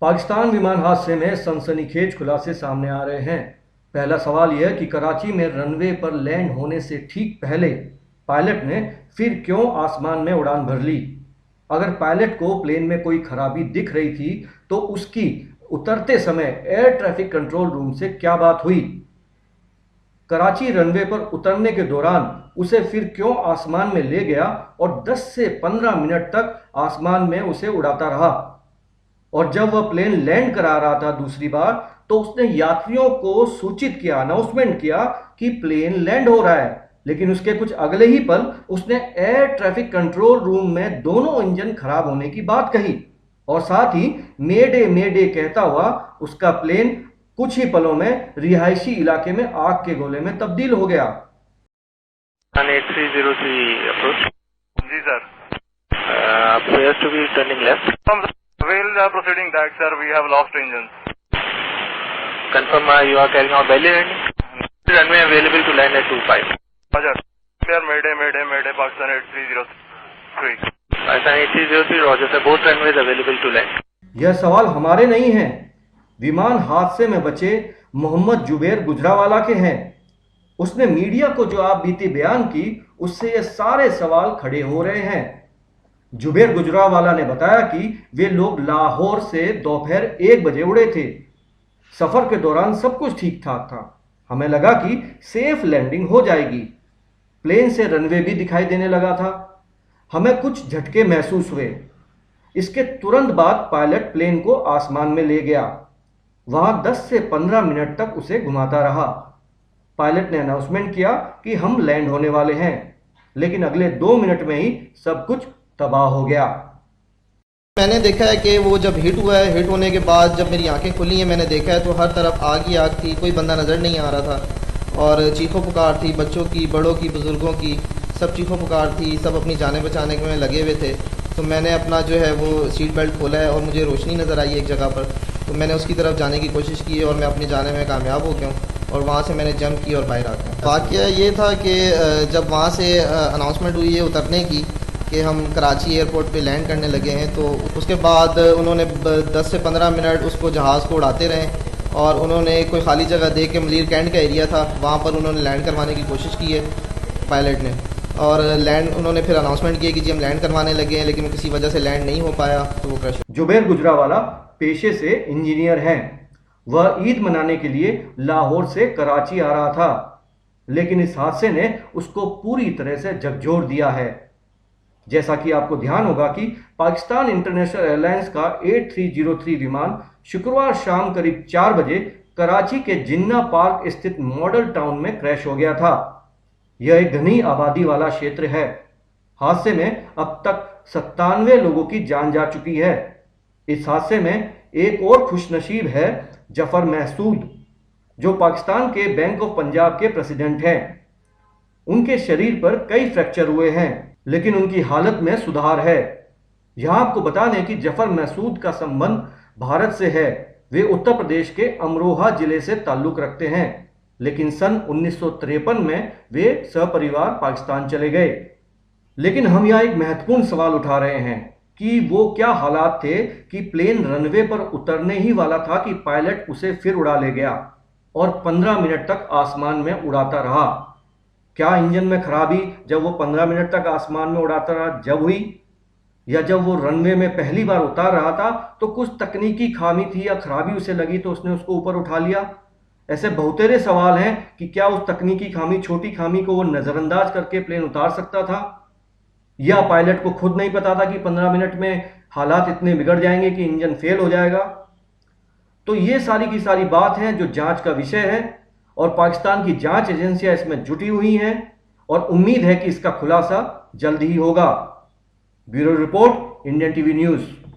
पाकिस्तान विमान हादसे में सनसनीखेज खुलासे सामने आ रहे हैं। पहला सवाल यह कि कराची में रनवे पर लैंड होने से ठीक पहले पायलट ने फिर क्यों आसमान में उड़ान भर ली। अगर पायलट को प्लेन में कोई खराबी दिख रही थी तो उसकी उतरते समय एयर ट्रैफिक कंट्रोल रूम से क्या बात हुई। कराची रनवे पर उतरने के दौरान उसे फिर क्यों आसमान में ले गया और 10 से 15 मिनट तक आसमान में उसे उड़ाता रहा। और जब वह प्लेन लैंड करा रहा था दूसरी बार तो उसने यात्रियों को सूचित किया, अनाउंसमेंट किया कि प्लेन लैंड हो रहा है, लेकिन उसके कुछ अगले ही पल उसने एयर ट्रैफिक कंट्रोल रूम में दोनों इंजन खराब होने की बात कही और साथ ही मेडे कहता हुआ उसका प्लेन कुछ ही पलों में रिहायशी इलाके में आग के गोले में तब्दील हो गया। 8303 approach. जी sir. Appears to be turning left. We'll proceeding that sir. We have lost engines. Confirm you are carrying out belly landing. Runway available to land at 25. Roger. Sir, Mayday, Pakistan 8303. Pakistan 8303, Roger sir. Both runways available to land. यह सवाल हमारे नहीं हैं, विमान हादसे में बचे मोहम्मद जुबैर गुजरावाला के हैं। उसने मीडिया को जो आप बीती बयान की उससे ये सारे सवाल खड़े हो रहे हैं। जुबैर गुजरावाला ने बताया कि वे लोग लाहौर से दोपहर 1 बजे उड़े थे। सफर के दौरान सब कुछ ठीक ठाक था, हमें लगा कि सेफ लैंडिंग हो जाएगी। प्लेन से रनवे भी दिखाई देने लगा था, हमें कुछ झटके महसूस हुए। इसके तुरंत बाद पायलट प्लेन को आसमान में ले गया, वहां 10 से 15 मिनट तक उसे घुमाता रहा। पायलट ने अनाउंसमेंट किया कि हम लैंड होने वाले हैं, लेकिन अगले 2 मिनट में ही सब कुछ तबाह हो गया। मैंने देखा है कि वो जब हिट हुआ है, हिट होने के बाद जब मेरी आंखें खुली हैं मैंने देखा है तो हर तरफ आग ही आग थी, कोई बंदा नज़र नहीं आ रहा था और चीखों पुकार थी, बच्चों की, बड़ों की, बुज़ुर्गों की, सब चीखों पुकार थी, सब अपनी जानें बचाने में लगे हुए थे। तो मैंने अपना जो है वो सीट बेल्ट खोला है और मुझे रोशनी नज़र आई एक जगह पर, तो मैंने उसकी तरफ जाने की कोशिश की और मैं अपनी जाने में कामयाब हो गया हूँ और वहाँ से मैंने जंप की और बाहर आ गया। वाक़या ये था कि जब वहाँ से अनाउंसमेंट हुई है उतरने की कि हम कराची एयरपोर्ट पे लैंड करने लगे हैं, तो उसके बाद उन्होंने 10 से 15 मिनट उसको जहाज़ को उड़ाते रहे और उन्होंने कोई खाली जगह देख के मलीर कैंट का एरिया था, वहाँ पर उन्होंने लैंड करवाने की कोशिश की है पायलट ने, और लैंड उन्होंने फिर अनाउंसमेंट किया कि जी हम लैंड करवाने लगे हैं, लेकिन किसी वजह से लैंड नहीं हो पाया तो वो क्रश। जुबैर गुजरावाला पेशे से इंजीनियर हैं। वह ईद मनाने के लिए लाहौर से कराची आ रहा था, लेकिन इस हादसे ने उसको पूरी तरह से झकझोर दिया है। जैसा कि आपको ध्यान होगा कि पाकिस्तान इंटरनेशनल एयरलाइंस का 8303 विमान शुक्रवार शाम करीब 4 बजे कराची के जिन्ना पार्क स्थित मॉडल टाउन में क्रैश हो गया था। यह एक घनी आबादी वाला क्षेत्र है। हादसे में अब तक 97 लोगों की जान जा चुकी है। इस हादसे में एक और खुशनसीब है जफर महसूद, जो पाकिस्तान के बैंक ऑफ पंजाब के प्रेसिडेंट हैं। उनके शरीर पर कई फ्रैक्चर हुए हैं, लेकिन उनकी हालत में सुधार है। यहां आपको बता दें कि जफर महसूद का संबंध भारत से है। वे उत्तर प्रदेश के अमरोहा जिले से ताल्लुक रखते हैं, लेकिन सन 1953 में वे सपरिवार पाकिस्तान चले गए। लेकिन हम यहाँ एक महत्वपूर्ण सवाल उठा रहे हैं कि वो क्या हालात थे कि प्लेन रनवे पर उतरने ही वाला था कि पायलट उसे फिर उड़ा ले गया और 15 मिनट तक आसमान में उड़ाता रहा। क्या इंजन में खराबी जब वो 15 मिनट तक आसमान में उड़ाता रहा जब हुई, या जब वो रनवे में पहली बार उतार रहा था तो कुछ तकनीकी खामी थी या खराबी उसे लगी तो उसने उसको ऊपर उठा लिया। ऐसे बहुतेरे सवाल हैं कि क्या उस तकनीकी खामी, छोटी खामी को वो नज़रअंदाज करके प्लेन उतार सकता था, या पायलट को खुद नहीं पता था कि 15 मिनट में हालात इतने बिगड़ जाएंगे कि इंजन फेल हो जाएगा। तो ये सारी की सारी बात है जो जांच का विषय है और पाकिस्तान की जांच एजेंसियां इसमें जुटी हुई हैं और उम्मीद है कि इसका खुलासा जल्द ही होगा। Bureau report, Indian TV news.